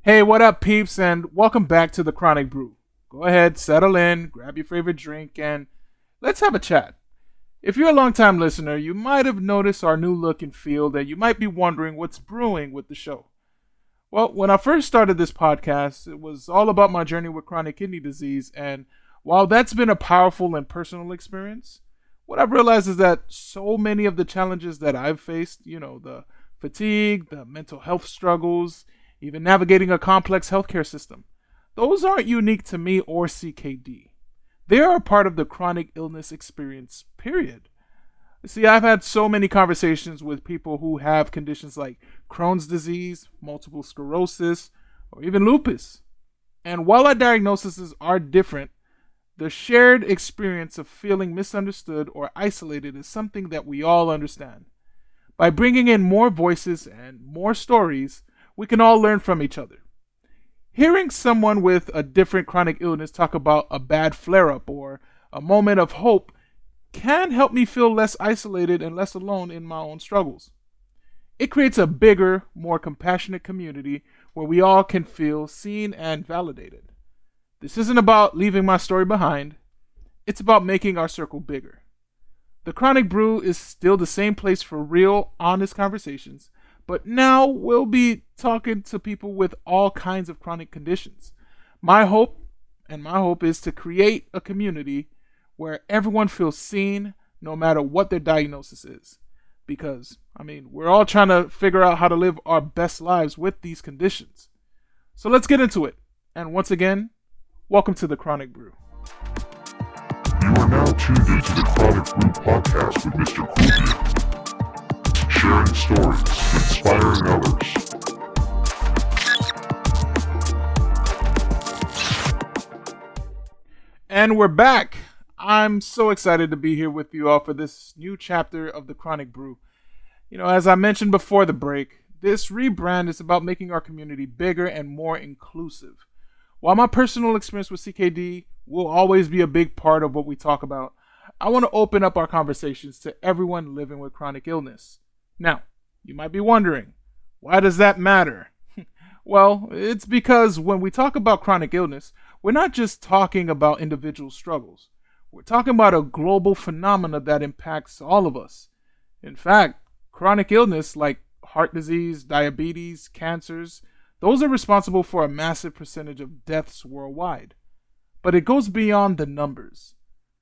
Hey, what up, peeps, and welcome back to the Chronic Brew. Go ahead, settle in, grab your favorite drink, and let's have a chat. If you're a longtime listener, you might have noticed our new look and feel, and you might be wondering what's brewing with the show. Well, when I first started this podcast, it was all about my journey with chronic kidney disease, and while that's been a powerful and personal experience, what I've realized is that so many of the challenges that I've faced, the fatigue, the mental health struggles, even navigating a complex healthcare system, those aren't unique to me or CKD. They are a part of the chronic illness experience, period. See, I've had so many conversations with people who have conditions like Crohn's disease, multiple sclerosis, or even lupus. And while our diagnoses are different, the shared experience of feeling misunderstood or isolated is something that we all understand. By bringing in more voices and more stories, we can all learn from each other. Hearing someone with a different chronic illness talk about a bad flare up or a moment of hope can help me feel less isolated and less alone in my own struggles. It creates a bigger, more compassionate community where we all can feel seen and validated. This isn't about leaving my story behind, it's about making our circle bigger. The Chronic Brew is still the same place for real, honest conversations, but now we'll be talking to people with all kinds of chronic conditions. My hope is to create a community where everyone feels seen no matter what their diagnosis is. Because, we're all trying to figure out how to live our best lives with these conditions. So let's get into it. And once again, welcome to the Chronic Brew. You are now tuned into the Chronic Brew podcast with Mr. Coolbeard. Sharing stories, inspiring others. And we're back. I'm so excited to be here with you all for this new chapter of the Chronic Brew. As I mentioned before the break, this rebrand is about making our community bigger and more inclusive. While my personal experience with CKD will always be a big part of what we talk about, I want to open up our conversations to everyone living with chronic illness. Now, you might be wondering, why does that matter? Well, it's because when we talk about chronic illness, we're not just talking about individual struggles. We're talking about a global phenomenon that impacts all of us. In fact, chronic illness like heart disease, diabetes, cancers, those are responsible for a massive percentage of deaths worldwide. But it goes beyond the numbers.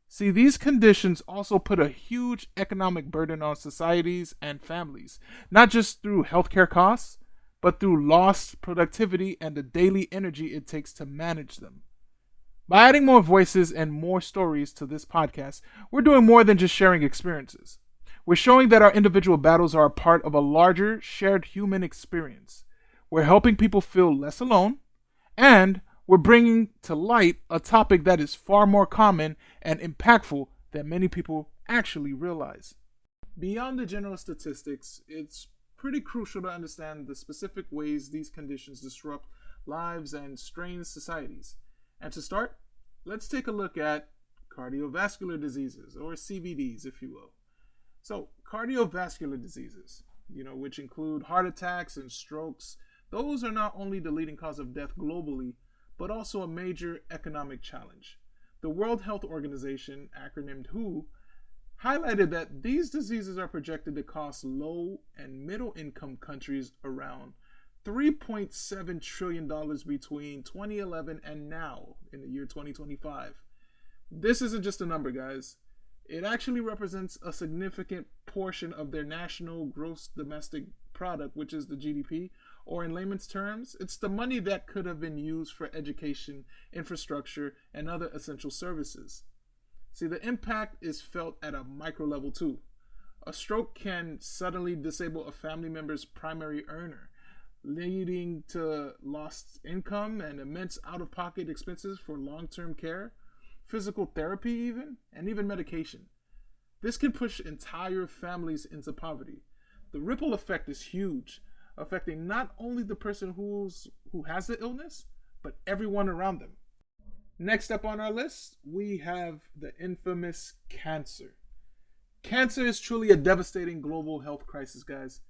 See, these conditions also put a huge economic burden on societies and families, not just through healthcare costs, but through lost productivity and the daily energy it takes to manage them. By adding more voices and more stories to this podcast, we're doing more than just sharing experiences. We're showing that our individual battles are a part of a larger, shared human experience. We're helping people feel less alone, and we're bringing to light a topic that is far more common and impactful than many people actually realize. Beyond the general statistics, it's pretty crucial to understand the specific ways these conditions disrupt lives and strain societies. And to start, let's take a look at cardiovascular diseases, or CVDs, if you will. So, cardiovascular diseases, which include heart attacks and strokes, those are not only the leading cause of death globally, but also a major economic challenge. The World Health Organization, acronymed WHO, highlighted that these diseases are projected to cost low and middle income countries around $3.7 trillion between 2011 and now in the year 2025. This isn't just a number, guys. It actually represents a significant portion of their national gross domestic product, which is the GDP, or in layman's terms, it's the money that could have been used for education, infrastructure, and other essential services. See, the impact is felt at a micro level too. A stroke can suddenly disable a family member's primary earner, leading to lost income and immense out-of-pocket expenses for long-term care, physical therapy even, and even medication. This can push entire families into poverty. The ripple effect is huge, affecting not only the person who has the illness, but everyone around them. Next up on our list, we have the infamous cancer. Cancer is truly a devastating global health crisis, guys.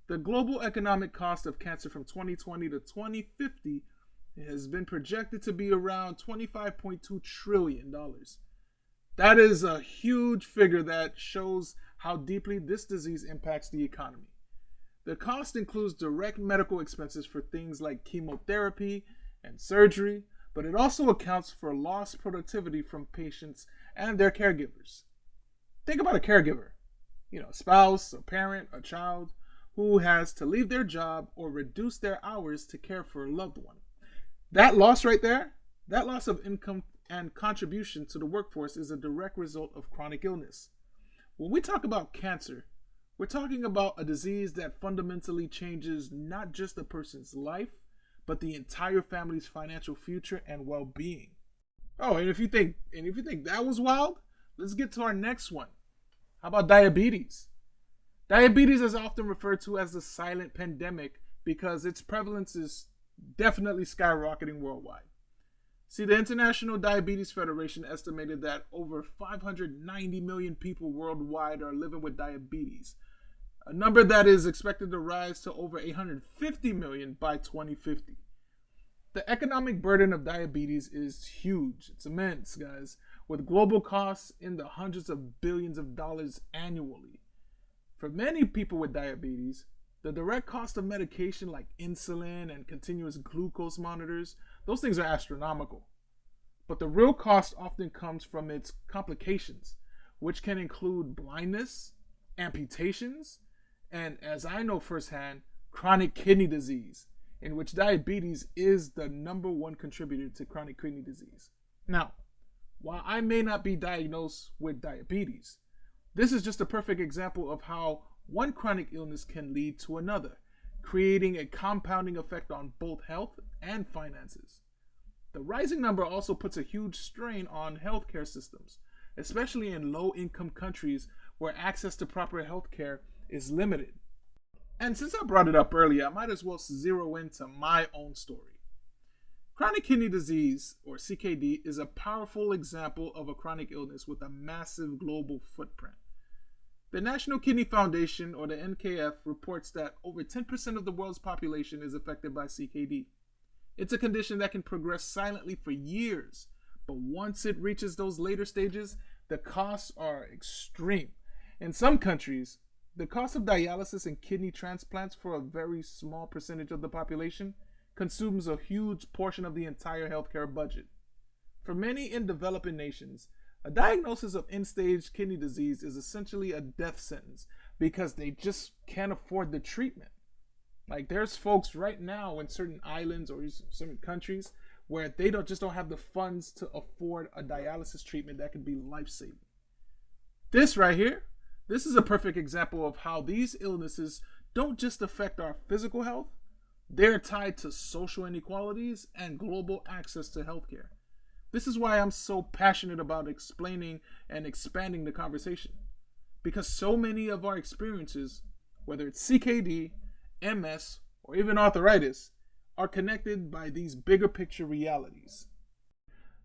The global economic cost of cancer from 2020 to 2050 has been projected to be around $25.2 trillion. That is a huge figure that shows how deeply this disease impacts the economy. The cost includes direct medical expenses for things like chemotherapy and surgery, but it also accounts for lost productivity from patients and their caregivers. Think about a caregiver, a spouse, a parent, a child who has to leave their job or reduce their hours to care for a loved one. That loss right there, that loss of income and contribution to the workforce is a direct result of chronic illness. When we talk about cancer, we're talking about a disease that fundamentally changes not just a person's life, but the entire family's financial future and well-being. Oh, and if you think that was wild, let's get to our next one. How about diabetes? Diabetes is often referred to as the silent pandemic because its prevalence is definitely skyrocketing worldwide. See, the International Diabetes Federation estimated that over 590 million people worldwide are living with diabetes, a number that is expected to rise to over 850 million by 2050. The economic burden of diabetes is huge. It's immense, guys, with global costs in the hundreds of billions of dollars annually. For many people with diabetes, the direct cost of medication like insulin and continuous glucose monitors, those things are astronomical. But the real cost often comes from its complications, which can include blindness, amputations, and, as I know firsthand, chronic kidney disease, in which diabetes is the number one contributor to chronic kidney disease. Now, while I may not be diagnosed with diabetes, this is just a perfect example of how one chronic illness can lead to another, creating a compounding effect on both health and finances. The rising number also puts a huge strain on healthcare systems, especially in low-income countries where access to proper healthcare is limited. And since I brought it up earlier, I might as well zero into my own story. Chronic kidney disease, or CKD, is a powerful example of a chronic illness with a massive global footprint. The National Kidney Foundation, or the NKF, reports that over 10% of the world's population is affected by CKD. It's a condition that can progress silently for years, but once it reaches those later stages, the costs are extreme. In some countries, the cost of dialysis and kidney transplants for a very small percentage of the population consumes a huge portion of the entire healthcare budget. For many in developing nations, a diagnosis of end-stage kidney disease is essentially a death sentence because they just can't afford the treatment. Like, there's folks right now in certain islands or certain countries where they don't have the funds to afford a dialysis treatment that could be life-saving. This right here, this is a perfect example of how these illnesses don't just affect our physical health, they're tied to social inequalities and global access to healthcare. This is why I'm so passionate about explaining and expanding the conversation. Because so many of our experiences, whether it's CKD, MS, or even arthritis, are connected by these bigger picture realities.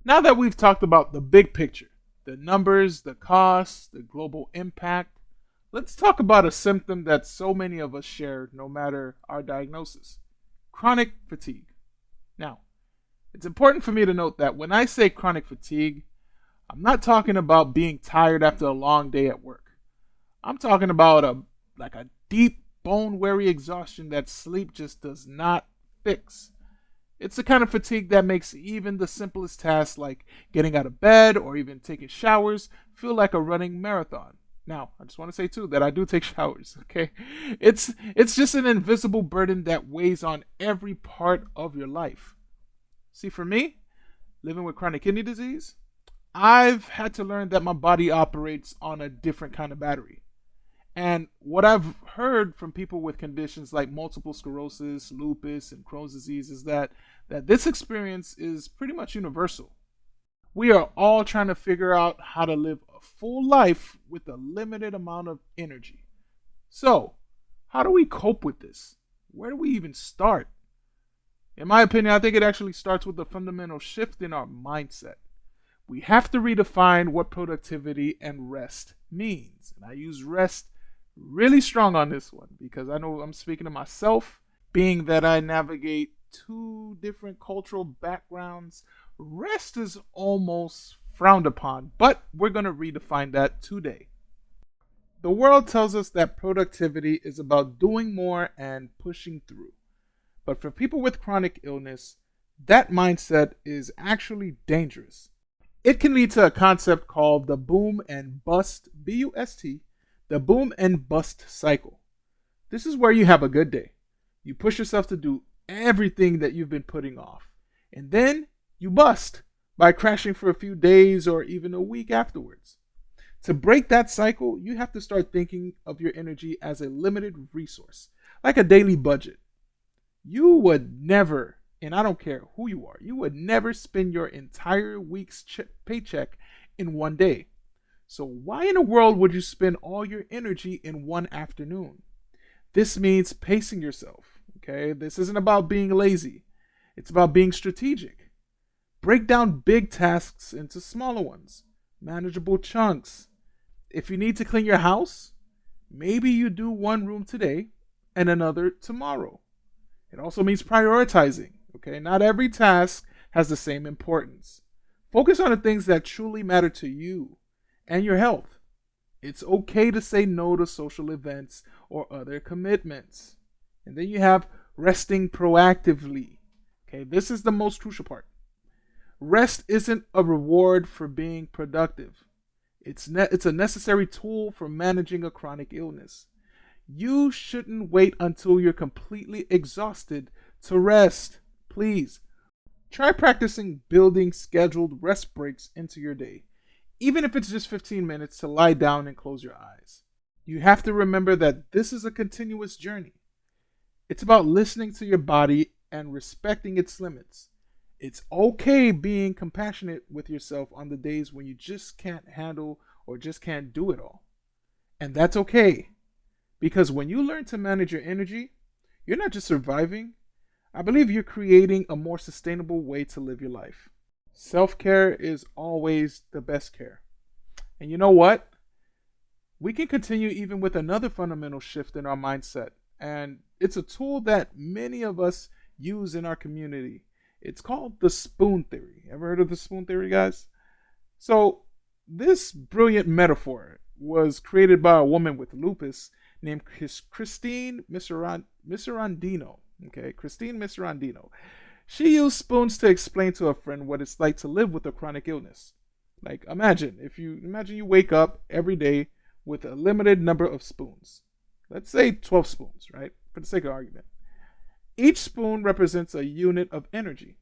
Now that we've talked about the big picture, the numbers, the costs, the global impact, let's talk about a symptom that so many of us share no matter our diagnosis: chronic fatigue. Now, it's important for me to note that when I say chronic fatigue, I'm not talking about being tired after a long day at work. I'm talking about a deep, bone-weary exhaustion that sleep just does not fix. It's the kind of fatigue that makes even the simplest tasks like getting out of bed or even taking showers feel like a running marathon. Now, I just want to say too that I do take showers, okay? It's just an invisible burden that weighs on every part of your life. See, for me, living with chronic kidney disease, I've had to learn that my body operates on a different kind of battery. And what I've heard from people with conditions like multiple sclerosis, lupus, and Crohn's disease is that this experience is pretty much universal. We are all trying to figure out how to live a full life with a limited amount of energy. So, how do we cope with this? Where do we even start? In my opinion, I think it actually starts with a fundamental shift in our mindset. We have to redefine what productivity and rest means. And I use rest really strong on this one because I know I'm speaking to myself, being that I navigate two different cultural backgrounds. Rest is almost frowned upon, but we're going to redefine that today. The world tells us that productivity is about doing more and pushing through. But for people with chronic illness, that mindset is actually dangerous. It can lead to a concept called the boom and bust, BUST, the boom and bust cycle. This is where you have a good day. You push yourself to do everything that you've been putting off. And then you bust by crashing for a few days or even a week afterwards. To break that cycle, you have to start thinking of your energy as a limited resource, like a daily budget. You would never, and I don't care who you are, you would never spend your entire week's paycheck in one day. So why in the world would you spend all your energy in one afternoon? This means pacing yourself, okay? This isn't about being lazy. It's about being strategic. Break down big tasks into smaller ones, manageable chunks. If you need to clean your house, maybe you do one room today and another tomorrow. It also means prioritizing, okay? Not every task has the same importance. Focus on the things that truly matter to you and your health. It's okay to say no to social events or other commitments. And then you have resting proactively. Okay, this is the most crucial part. Rest isn't a reward for being productive. It's a necessary tool for managing a chronic illness. You shouldn't wait until you're completely exhausted to rest. Please, try practicing building scheduled rest breaks into your day, even if it's just 15 minutes to lie down and close your eyes. You have to remember that this is a continuous journey. It's about listening to your body and respecting its limits. It's okay being compassionate with yourself on the days when you just can't handle or just can't do it all. And that's okay. Because when you learn to manage your energy, you're not just surviving. I believe you're creating a more sustainable way to live your life. Self-care is always the best care. And you know what? We can continue even with another fundamental shift in our mindset. And it's a tool that many of us use in our community. It's called the spoon theory. Ever heard of the spoon theory, guys? So, this brilliant metaphor was created by a woman with lupus named Christine Miserandino. Okay, Christine Miserandino. She used spoons to explain to a friend what it's like to live with a chronic illness. Like, imagine you wake up every day with a limited number of spoons. Let's say 12 spoons, right? For the sake of argument. Each spoon represents a unit of energy.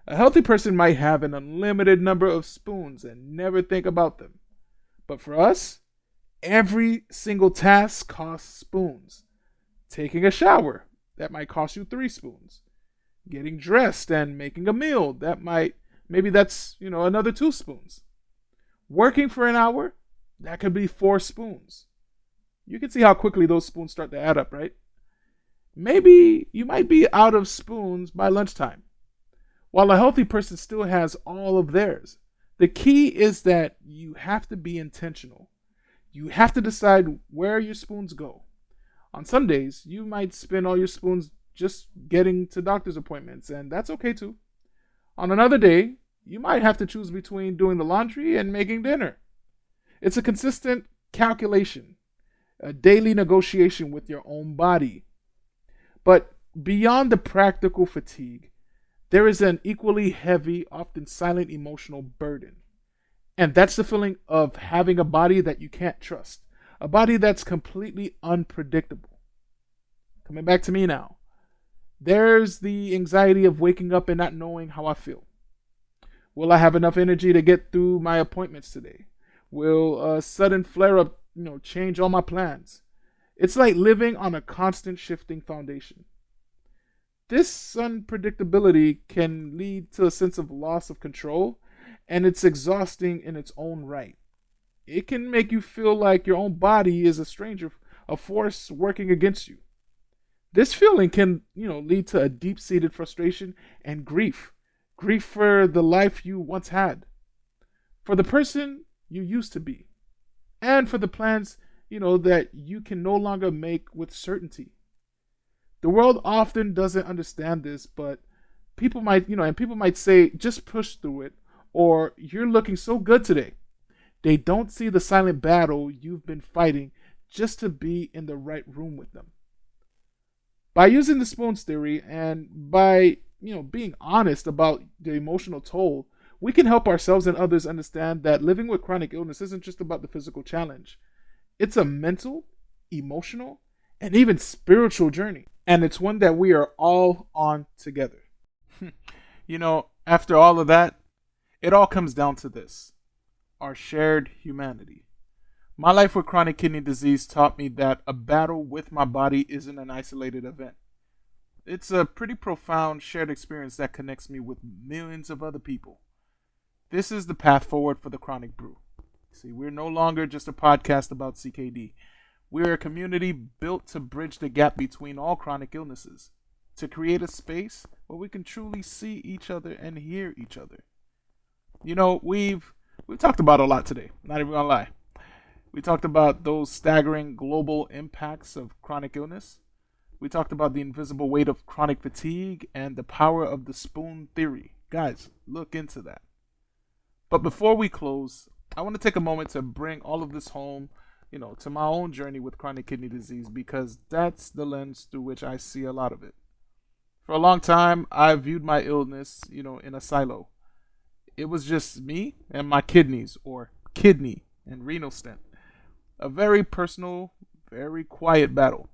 A healthy person might have an unlimited number of spoons and never think about them. But for us, every single task costs spoons. Taking a shower, that might cost you 3 spoons. Getting dressed and making a meal, maybe that's another 2 spoons. Working for an hour, that could be 4 spoons. You can see how quickly those spoons start to add up, right? Maybe you might be out of spoons by lunchtime, while a healthy person still has all of theirs. The key is that you have to be intentional. You have to decide where your spoons go. On some days, you might spend all your spoons just getting to doctor's appointments, and that's okay too. On another day, you might have to choose between doing the laundry and making dinner. It's a consistent calculation, a daily negotiation with your own body. But beyond the practical fatigue, there is an equally heavy, often silent emotional burden. And that's the feeling of having a body that you can't trust, a body that's completely unpredictable. Coming back to me now. There's the anxiety of waking up and not knowing how I feel. Will I have enough energy to get through my appointments today? Will a sudden flare-up, change all my plans? It's like living on a constant shifting foundation. This unpredictability can lead to a sense of loss of control, and it's exhausting in its own right. It can make you feel like your own body is a stranger, a force working against you. This feeling can, lead to a deep-seated frustration and grief. Grief for the life you once had, for the person you used to be, and for the plans, that you can no longer make with certainty. The world often doesn't understand this, but people might say, just push through it, or you're looking so good today. They don't see the silent battle you've been fighting just to be in the right room with them. By using the spoons theory and by, being honest about the emotional toll, we can help ourselves and others understand that living with chronic illness isn't just about the physical challenge. It's a mental, emotional, and even spiritual journey. And it's one that we are all on together. After all of that, it all comes down to this: our shared humanity. My life with chronic kidney disease taught me that a battle with my body isn't an isolated event. It's a pretty profound shared experience that connects me with millions of other people. This is the path forward for the Chronic Brew. See, we're no longer just a podcast about CKD. We're a community built to bridge the gap between all chronic illnesses, to create a space where we can truly see each other and hear each other. We've talked about a lot today, not even gonna lie. We talked about those staggering global impacts of chronic illness. We talked about the invisible weight of chronic fatigue and the power of the spoon theory. Guys, look into that. But before we close, I want to take a moment to bring all of this home, to my own journey with chronic kidney disease, because that's the lens through which I see a lot of it. For a long time, I viewed my illness, in a silo. It was just me and my kidneys, or kidney and renal stent. A very personal, very quiet battle.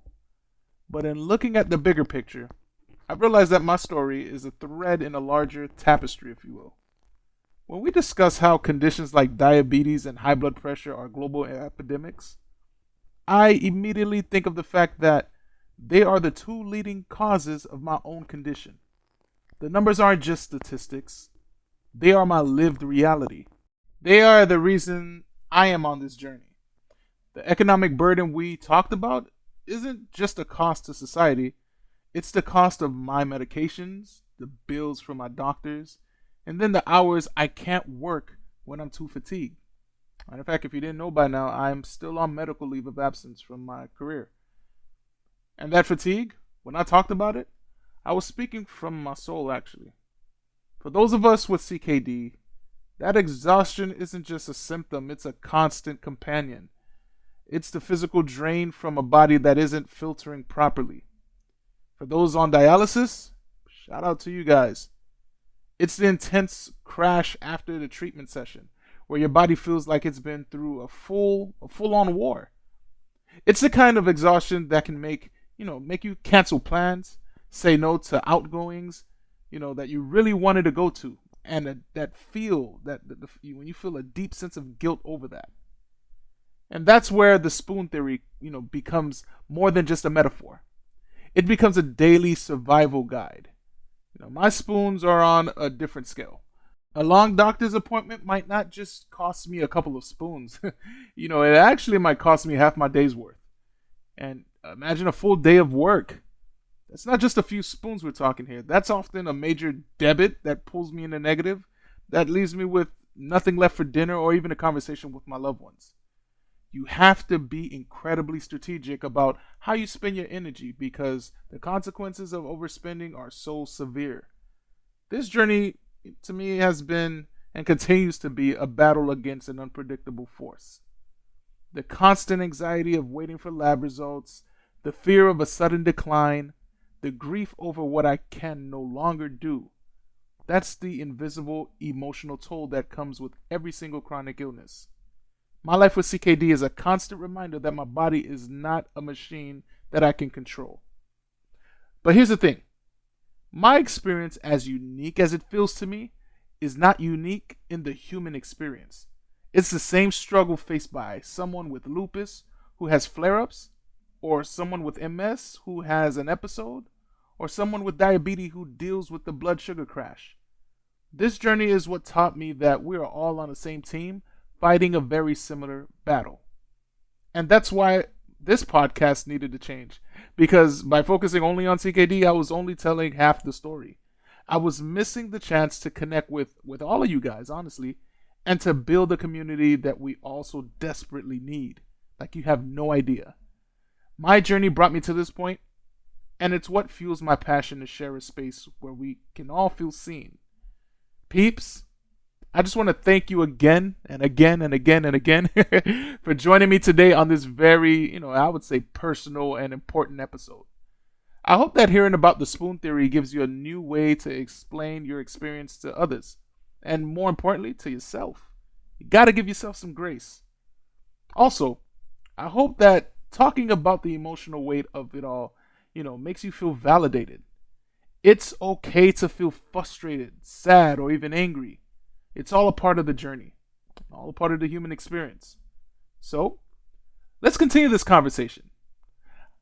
But in looking at the bigger picture, I realized that my story is a thread in a larger tapestry, if you will. When we discuss how conditions like diabetes and high blood pressure are global epidemics, I immediately think of the fact that they are the two leading causes of my own condition. The numbers aren't just statistics, they are my lived reality. They are the reason I am on this journey. The economic burden we talked about isn't just a cost to society, it's the cost of my medications, the bills from my doctors, and then the hours I can't work when I'm too fatigued. Matter of fact, if you didn't know by now, I'm still on medical leave of absence from my career. And that fatigue, when I talked about it, I was speaking from my soul actually. For those of us with CKD, that exhaustion isn't just a symptom, it's a constant companion. It's the physical drain from a body that isn't filtering properly. For those on dialysis, shout out to you guys. It's the intense crash after the treatment session, where your body feels like it's been through a full-on war. It's the kind of exhaustion that can make you cancel plans, say no to outgoings, that you really wanted to go to, and when you feel a deep sense of guilt over that. And that's where the spoon theory, becomes more than just a metaphor. It becomes a daily survival guide. My spoons are on a different scale. A long doctor's appointment might not just cost me a couple of spoons. It actually might cost me half my day's worth. And imagine a full day of work. That's not just a few spoons we're talking here. That's often a major debit that pulls me in the negative, that leaves me with nothing left for dinner or even a conversation with my loved ones. You have to be incredibly strategic about how you spend your energy because the consequences of overspending are so severe. This journey, to me, has been and continues to be a battle against an unpredictable force. The constant anxiety of waiting for lab results, the fear of a sudden decline, the grief over what I can no longer do. That's the invisible emotional toll that comes with every single chronic illness. My life with CKD is a constant reminder that my body is not a machine that I can control. But here's the thing. My experience, as unique as it feels to me, is not unique in the human experience. It's the same struggle faced by someone with lupus who has flare-ups, or someone with MS who has an episode, or someone with diabetes who deals with the blood sugar crash. This journey is what taught me that we are all on the same team, fighting a very similar battle. And that's why this podcast needed to change. Because by focusing only on CKD, I was only telling half the story. I was missing the chance to connect with all of you guys, honestly, and to build a community that we also desperately need. like you have no idea. My journey brought me to this point, and it's what fuels my passion to share a space where we can all feel seen. Peeps, I just want to thank you again and again and again and again for joining me today on this very, I would say personal and important episode. I hope that hearing about the spoon theory gives you a new way to explain your experience to others, and more importantly, to yourself. You gotta give yourself some grace. Also, I hope that talking about the emotional weight of it all, makes you feel validated. It's okay to feel frustrated, sad, or even angry. It's all a part of the journey, all a part of the human experience. So, let's continue this conversation.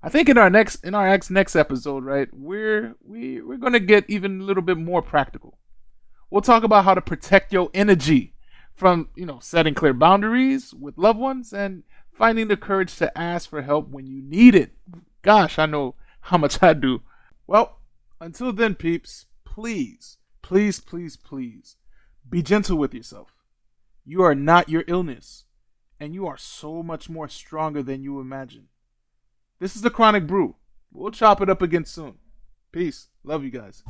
I think in our next episode, right, we're gonna get even a little bit more practical. We'll talk about how to protect your energy from, setting clear boundaries with loved ones and finding the courage to ask for help when you need it. Gosh, I know how much I do. Well, until then, peeps, please, please, please, please, be gentle with yourself. You are not your illness, and you are so much more stronger than you imagine. This is the Chronic Brew. We'll chop it up again soon. Peace. Love you guys.